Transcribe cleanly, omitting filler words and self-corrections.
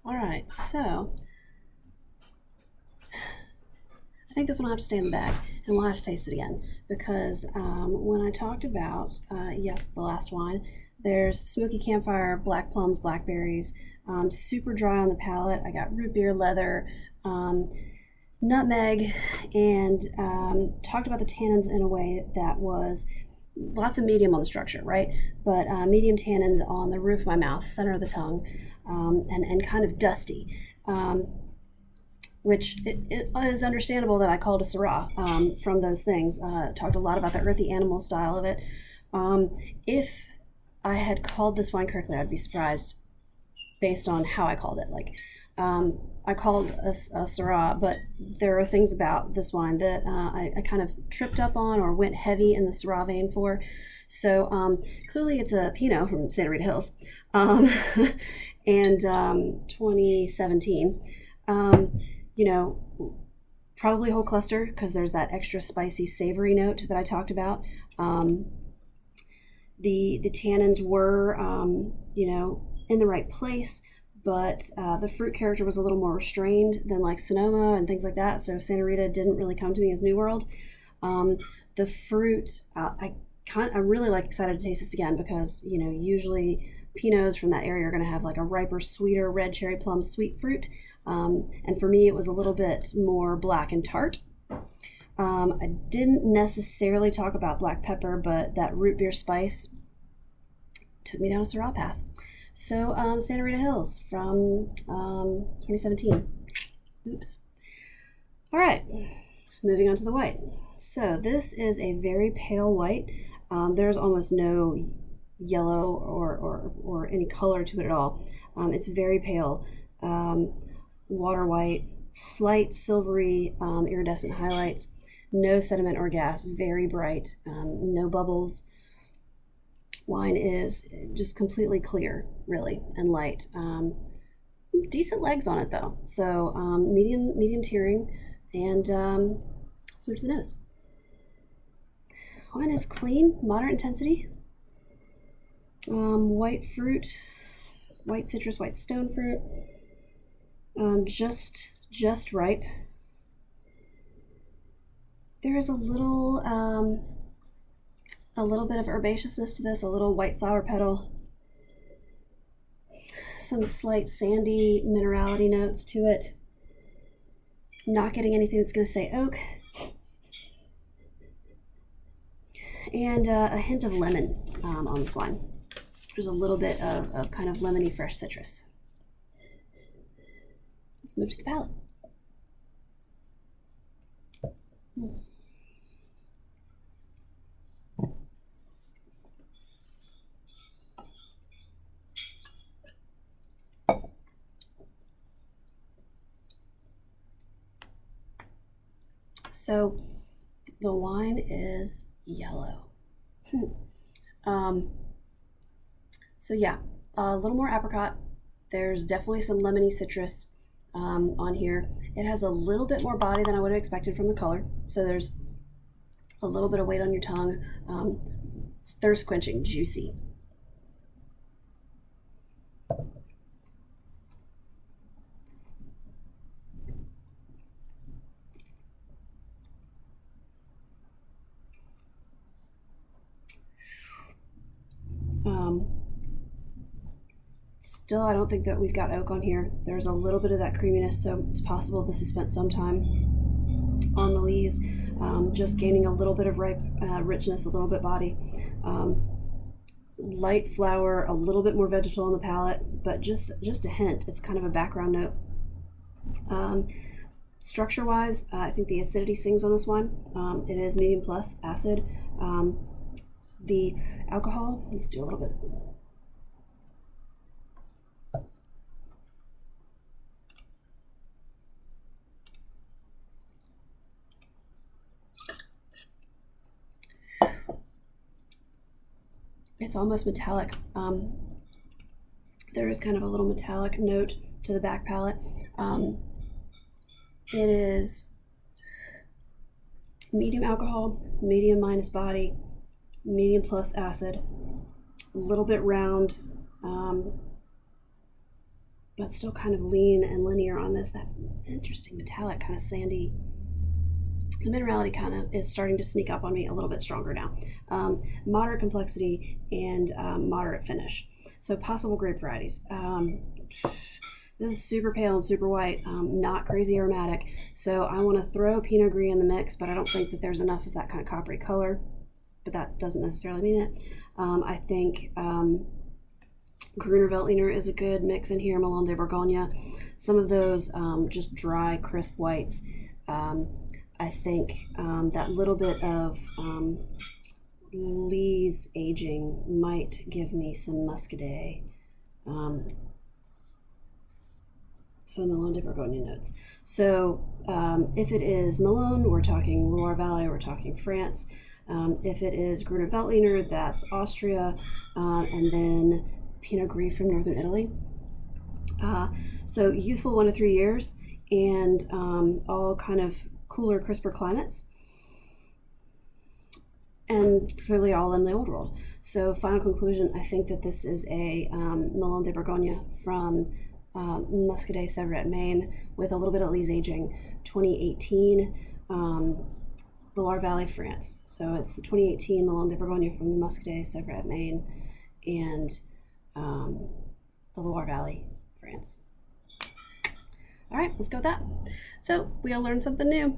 All right, so I think this one will have to stay in the bag, and we'll have to taste it again because when I talked about, yes, the last wine, there's smoky campfire, black plums, blackberries, super dry on the palate. I got root beer, leather, nutmeg, and talked about the tannins in a way that was lots of medium on the structure, right? But medium tannins on the roof of my mouth, center of the tongue, and kind of dusty. Which it is understandable that I called a Syrah from those things. Talked a lot about the earthy animal style of it. If I had called this wine correctly, I'd be surprised based on how I called it. Like, I called a Syrah, but there are things about this wine that I kind of tripped up on or went heavy in the Syrah vein for. So clearly it's a Pinot from Santa Rita Hills and 2017. You know, probably whole cluster because there's that extra spicy savory note that I talked about. The tannins were, in the right place, but the fruit character was a little more restrained than like Sonoma and things like that. So Santa Rita didn't really come to me as New World. The fruit, I'm really excited to taste this again because usually Pinots from that area are going to have like a riper, sweeter red cherry plum sweet fruit. And for me, it was a little bit more black and tart. I didn't necessarily talk about black pepper, but that root beer spice took me down a Syrah path. So Santa Rita Hills from 2017. Oops. All right, moving on to the white. So this is a very pale white. There's almost no yellow or any color to it at all. It's very pale. Water white, slight silvery iridescent highlights, no sediment or gas, very bright, no bubbles. Wine is just completely clear, really, and light. Decent legs on it though, so medium tearing, and let's move to the nose. Wine is clean, moderate intensity. White fruit, white citrus, white stone fruit. Just ripe. There is a little bit of herbaceousness to this, a little white flower petal, some slight sandy minerality notes to it. Not getting anything that's going to say oak, and a hint of lemon on this wine. There's a little bit of kind of lemony fresh citrus. Let's move to the palate. So the wine is yellow. So yeah, a little more apricot. There's definitely some lemony citrus on here. It has a little bit more body than I would have expected from the color. So there's a little bit of weight on your tongue, thirst quenching, juicy. Still, I don't think that we've got oak on here. There's a little bit of that creaminess, so it's possible this has spent some time on the lees, just gaining a little bit of ripe richness, a little bit body. Light flower, a little bit more vegetal on the palate, but just a hint. It's kind of a background note. Structure-wise, I think the acidity sings on this wine. It is medium plus acid. The alcohol, let's do a little bit. It's almost metallic. There is kind of a little metallic note to the back palate. It is medium alcohol, medium minus body, medium plus acid, a little bit round, but still kind of lean and linear on this. That interesting metallic, kind of sandy. The minerality kind of is starting to sneak up on me a little bit stronger now. Moderate complexity and moderate finish. So possible grape varieties. This is super pale and super white, not crazy aromatic. So I want to throw Pinot Gris in the mix, but I don't think that there's enough of that kind of coppery color. But that doesn't necessarily mean it. I think Gruner Veltliner is a good mix in here. Melon de Bourgogne. Some of those just dry, crisp whites. I think that little bit of Lee's aging might give me some Muscadet. Some Melon de Bourgogne notes. So if it is Melon, we're talking Loire Valley, we're talking France. If it is Gruner Veltliner, that's Austria, and then Pinot Gris from Northern Italy. So youthful 1 to 3 years, and all kind of cooler, crisper climates, and clearly all in the old world. So final conclusion, I think that this is a Melon de Bourgogne from Muscadet Sèvres, Maine, with a little bit of Lee's aging, 2018, Loire Valley, France. So it's the 2018 Melon de Bourgogne from the Muscadet Sèvres, Maine, and the Loire Valley, France. All right, let's go with that. So we all learned something new.